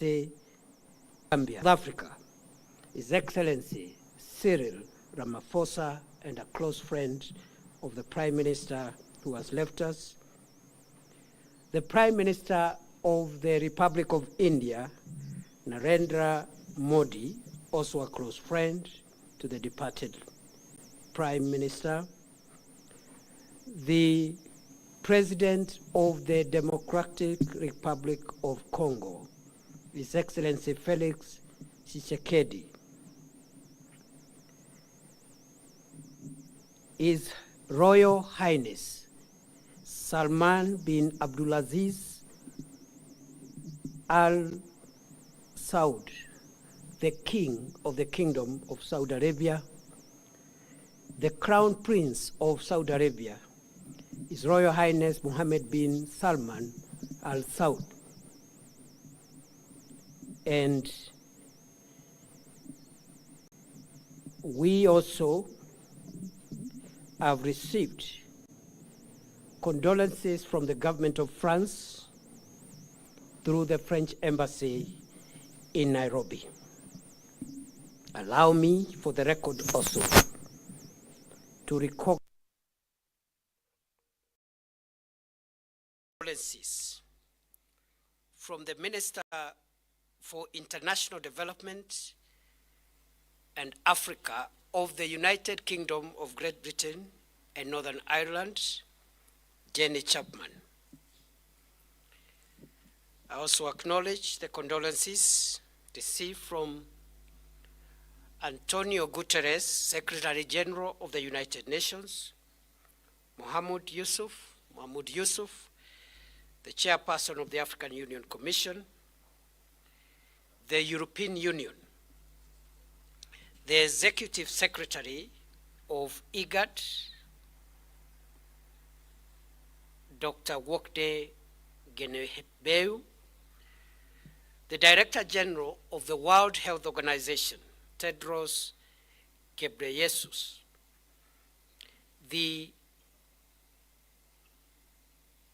Gambia, South Africa, His Excellency Cyril Ramaphosa, and a close friend of the Prime Minister who has left us, the Prime Minister of the Republic of India, Narendra Modi, also a close friend to the departed Prime Minister, the President of the Democratic Republic of Congo, His Excellency Felix Tshisekedi, His Royal Highness Salman bin Abdulaziz Al Saud, the King of the Kingdom of Saudi Arabia, the Crown Prince of Saudi Arabia, His Royal Highness Mohammed bin Salman Al Saud, and we also have received condolences from the government of France through the French embassy in Nairobi. Allow me, for the record also, to recall condolences from the Minister for International Development and Africa of the United Kingdom of Great Britain and Northern Ireland, Jenny Chapman. I also acknowledge the condolences received from Antonio Guterres, Secretary General of the United Nations, Mahmoud Yusuf, the Chairperson of the African Union Commission, the European Union, the Executive Secretary of IGAD, Dr. Wokde Genehbeu, the Director General of the World Health Organization, Tedros Ghebreyesus, the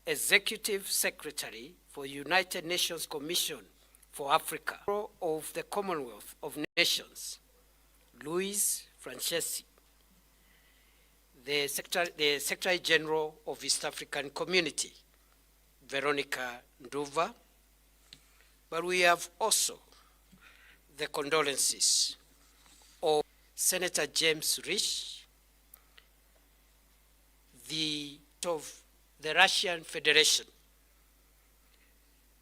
Executive Secretary for United Nations Commission for Africa of the Commonwealth of Nations, Luis Francesi, the Secretary General of East African Community, Veronica Nduva, but we have also the condolences of Senator James Risch, of the Russian Federation,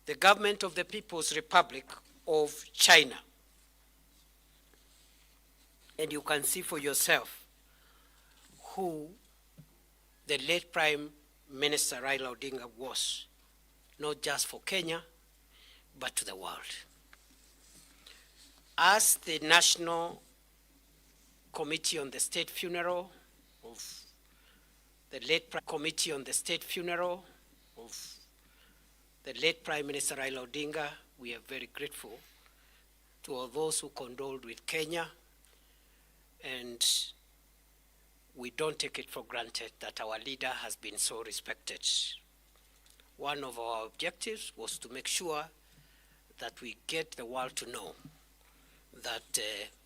the government of the People's Republic of China. And you can see for yourself who the late Prime Minister Raila Odinga was, not just for Kenya, but to the world. As the National Committee on the State Funeral of the late Committee on the State Funeral of the late Prime Minister Raila Odinga, we are very grateful to all those who condoled with Kenya, and we don't take it for granted that our leader has been so respected. One of our objectives was to make sure that we get the world to know that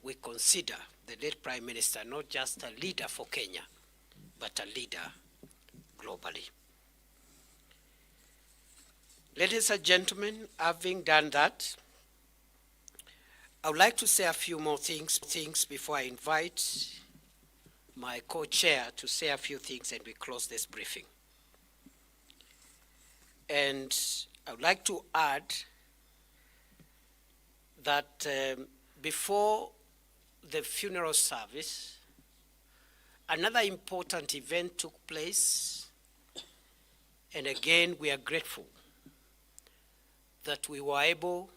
we consider the late Prime Minister not just a leader for Kenya, but a leader globally. Ladies and gentlemen, having done that, I would like to say a few more things before I invite my co-chair to say a few things and we close this briefing. And I would like to add that before the funeral service, another important event took place, and again we are grateful that we were able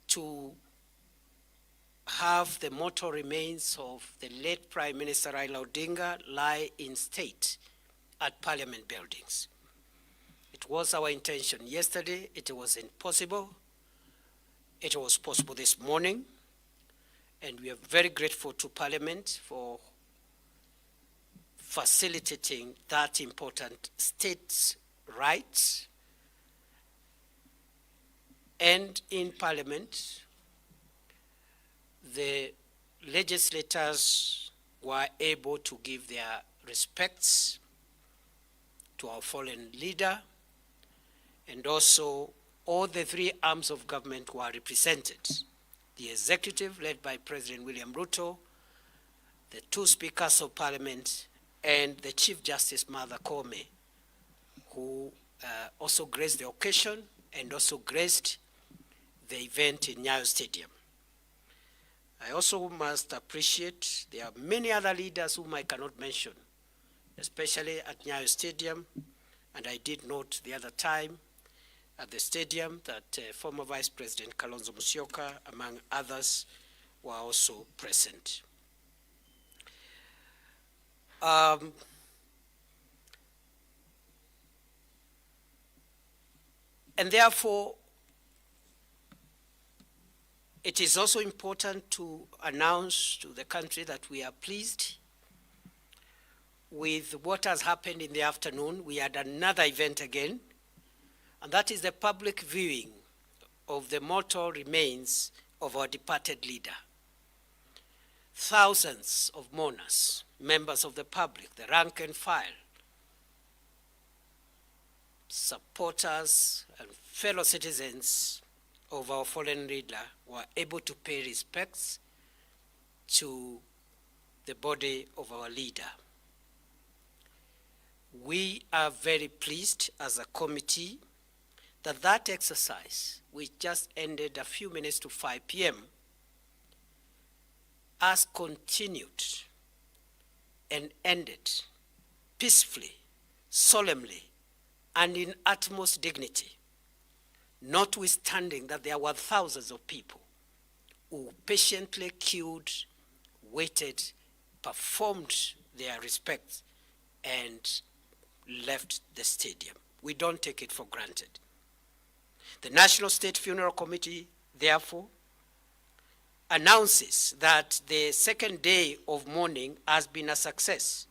to have the mortal remains of the late Prime Minister Raila Odinga lie in state at Parliament buildings. It was our intention yesterday, it wasn't possible. It was possible this morning, and we are very grateful to Parliament for facilitating that important state's rights And in Parliament, the legislators were able to give their respects to our fallen leader, and also all the three arms of government were represented. The executive, led by President William Ruto, the two speakers of Parliament, and the Chief Justice Martha Koome, who also graced the occasion and also graced the event in Nyayo Stadium. I also must appreciate there are many other leaders whom I cannot mention, especially at Nyayo Stadium, and I did note the other time at the stadium that former Vice President Kalonzo Musyoka, among others, were also present. And therefore, it is also important to announce to the country that we are pleased with what has happened in the afternoon. We had another event again, and that is the public viewing of the mortal remains of our departed leader. Thousands of mourners, members of the public, the rank and file, supporters and fellow citizens of our fallen leader were able to pay respects to the body of our leader. We are very pleased as a committee that that exercise, which just ended a few minutes to 5 p.m., has continued and ended peacefully, solemnly, and in utmost dignity, notwithstanding that there were thousands of people who patiently queued, waited, performed their respects, and left the stadium. We don't take it for granted. The National State Funeral Committee, therefore, announces that the second day of mourning has been a success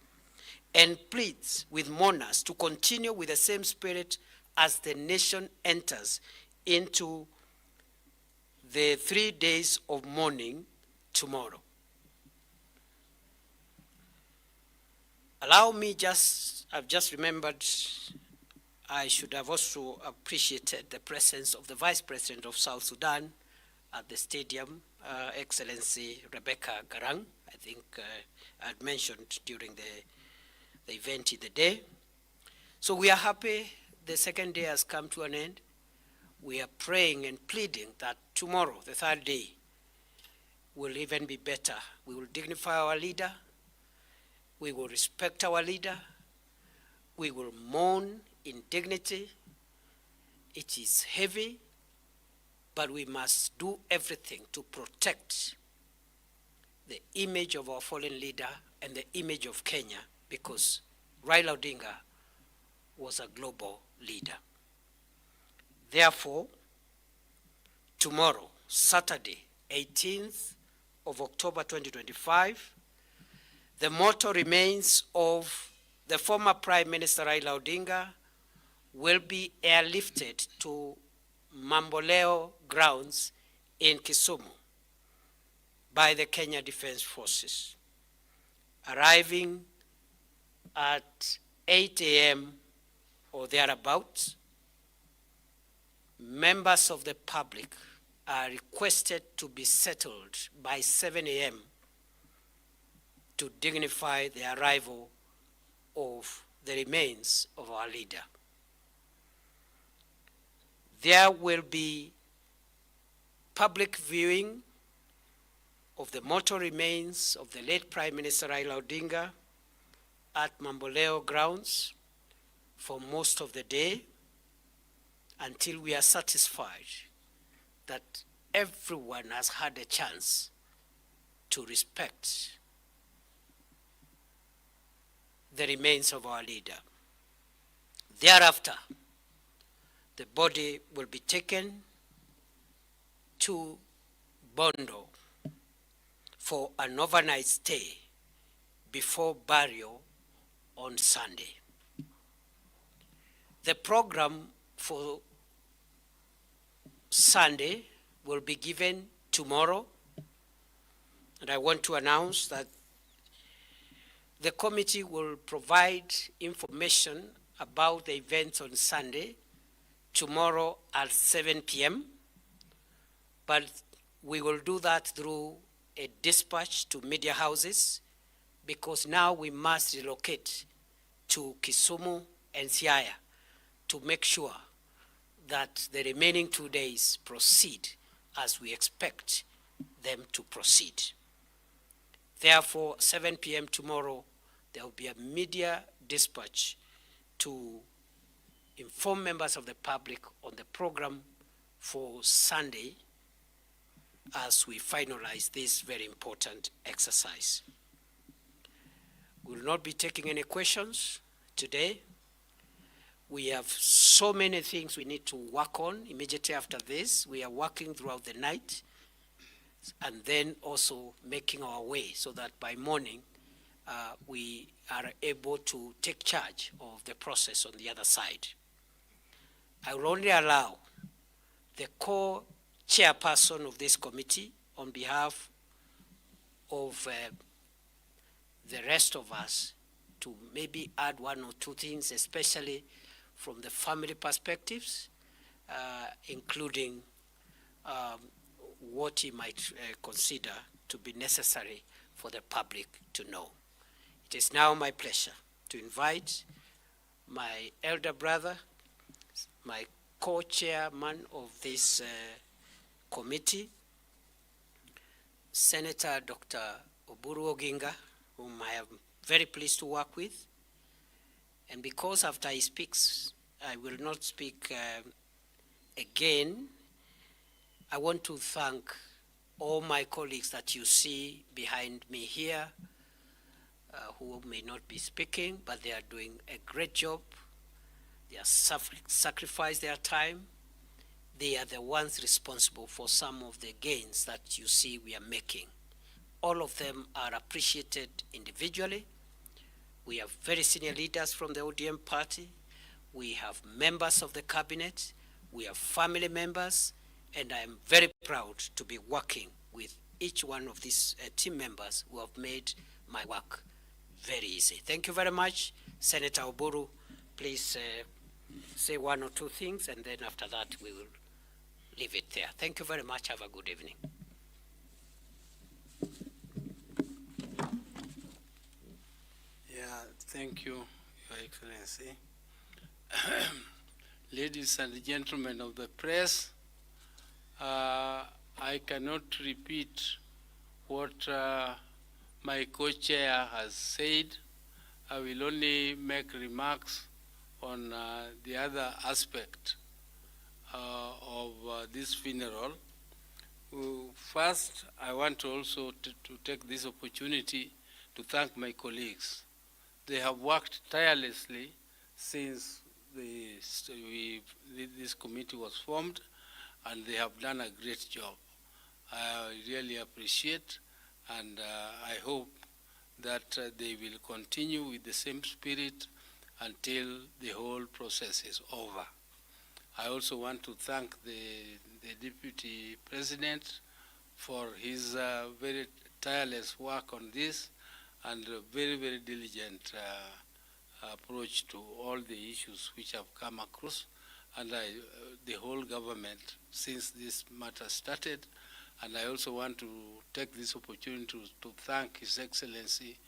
and pleads with mourners to continue with the same spirit as the nation enters into the 3 days of mourning tomorrow. Allow me I've just remembered, I should have also appreciated the presence of the Vice President of South Sudan at the stadium, Excellency Rebecca Garang. I think I had mentioned during the event in the day. So we are happy the second day has come to an end. We are praying and pleading that tomorrow, the third day, will even be better. We will dignify our leader. We will respect our leader. We will mourn in dignity. It is heavy, but we must do everything to protect the image of our fallen leader and the image of Kenya, because Raila Odinga was a global leader. Therefore, tomorrow, Saturday, 18th of October 2025, the mortal remains of the former Prime Minister Raila Odinga will be airlifted to Mamboleo grounds in Kisumu by the Kenya Defense Forces, arriving at 8 a.m. or thereabouts. Members of the public are requested to be settled by 7 a.m. to dignify the arrival of the remains of our leader. There will be public viewing of the mortal remains of the late Prime Minister Raila Odinga at Mamboleo grounds for most of the day until we are satisfied that everyone has had a chance to respect the remains of our leader. Thereafter, the body will be taken to Bondo for an overnight stay before burial on Sunday. The program for Sunday will be given tomorrow. And I want to announce that the committee will provide information about the events on Sunday tomorrow at 7 p.m. But we will do that through a dispatch to media houses, because now we must relocate to Kisumu and Siaya to make sure that the remaining 2 days proceed as we expect them to proceed. Therefore, 7 p.m. tomorrow, there will be a media dispatch to inform members of the public on the program for Sunday as we finalize this very important exercise. We will not be taking any questions today. We have so many things we need to work on immediately after this. We are working throughout the night and then also making our way so that by morning we are able to take charge of the process on the other side. I will only allow the co-chairperson of this committee on behalf of the rest of us to maybe add one or two things, especially from the family perspectives, including what he might consider to be necessary for the public to know. It is now my pleasure to invite my elder brother, my co-chairman of this committee, Senator Dr. Oburu Oginga, whom I am very pleased to work with. And because after he speaks, I will not speak again, I want to thank all my colleagues that you see behind me here, who may not be speaking, but they are doing a great job. They are sacrificed their time. They are the ones responsible for some of the gains that you see we are making. All of them are appreciated individually. We have very senior leaders from the ODM party. We have members of the cabinet. We have family members. And I am very proud to be working with each one of these team members who have made my work very easy. Thank you very much. Senator Oburu, please say one or two things, and then after that we will leave it there. Thank you very much. Have a good evening. Yeah, thank you, Your Excellency. Ladies and gentlemen of the press, I cannot repeat what my co-chair has said. I will only make remarks on the other aspect of this funeral. First, I want to also to take this opportunity to thank my colleagues. They have worked tirelessly since this committee was formed, and they have done a great job. I really appreciate, and I hope that they will continue with the same spirit until the whole process is over. I also want to thank the Deputy President for his very tireless work on this and very, very diligent approach to all the issues which have come across, and the whole government since this matter started. And I also want to take this opportunity to thank His Excellency,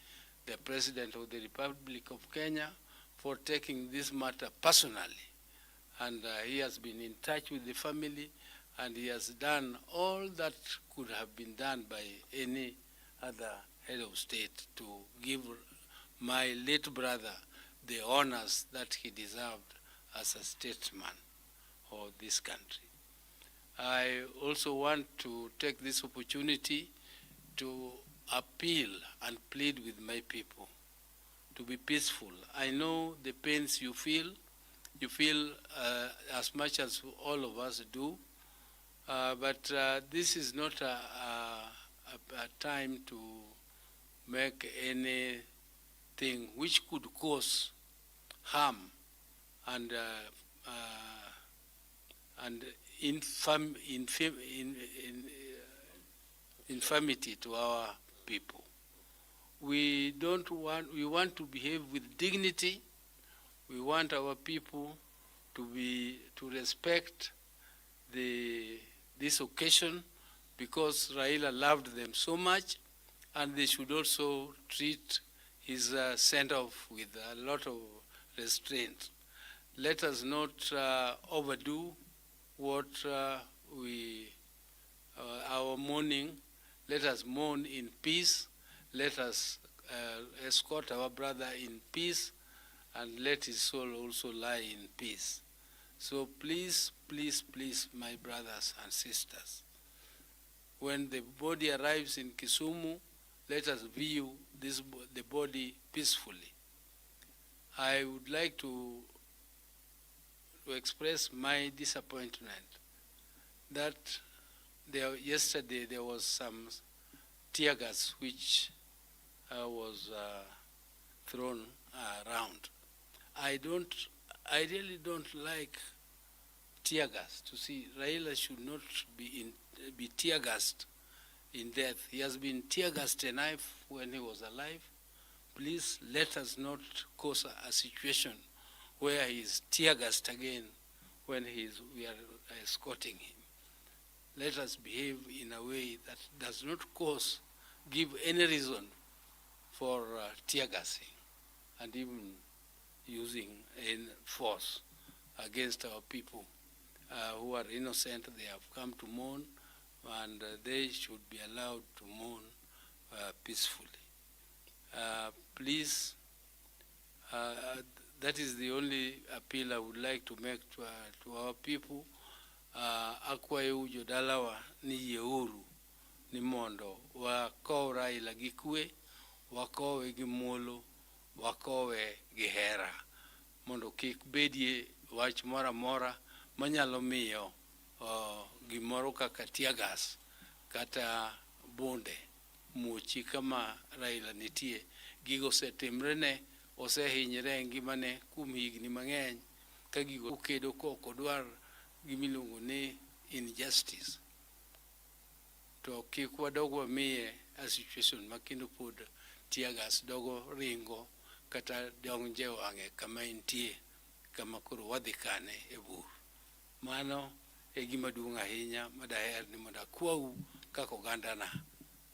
the President of the Republic of Kenya, for taking this matter personally. And he has been in touch with the family, and he has done all that could have been done by any other head of state to give my late brother the honors that he deserved as a statesman of this country. I also want to take this opportunity to appeal and plead with my people to be peaceful. I know the pains you feel as much as all of us do, but this is not a time to make anything which could cause harm and infirmity to our people. We want to behave with dignity. We want our people to respect this occasion, because Raila loved them so much, and they should also treat his send-off with a lot of restraint. Let us not overdo what our mourning. Let us mourn in peace. Let us escort our brother in peace, and let his soul also lie in peace. So please, please, please, my brothers and sisters, when the body arrives in Kisumu, let us view the body peacefully. I would like to express my disappointment that yesterday there was some tear gas which was thrown around. I really don't like tear gas. To see, Raila should not be tear gassed in death. He has been tear gassed enough when he was alive. Please let us not cause a situation where he is tear gassed again when we are escorting him. Let us behave in a way that does not give any reason for tear gassing and even using force against our people who are innocent. They have come to mourn, and they should be allowed to mourn peacefully. Please, that is the only appeal I would like to make to our people. Akwayo jodalawa ni yeuru ni mondo wakow Raila gi kwe, wakowe gi muolo, wakowe gi hera, mondo kik bedie wach mora mora manyalo miyo gimoro kaka tear gas kata bonde muochi kama Raila nitie. Gigo osetimrene, osehinyre ngimane kuom higni mang'eny, ka gigo okedo kok odwar gimiluongo ni injustice. To kik wadog wamiye a situation makendo pod tear gas dogo ringo kata donje wang'e kama entie, kama koro wadhi kane e bur. Mano e gima duong' ahinya madaher ni mondo akwau kaka ogandana.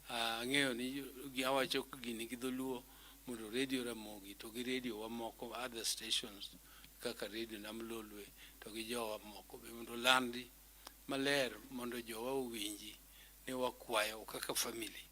Ang'eyo ni awacho gini gi dholuo mondo Radio Ramogi to gi radio wamoko, other stations kaka Radio Nam Lolwe to gi jowa moko mondo landi maler mondo jowa owinji ni wakwayo kaka family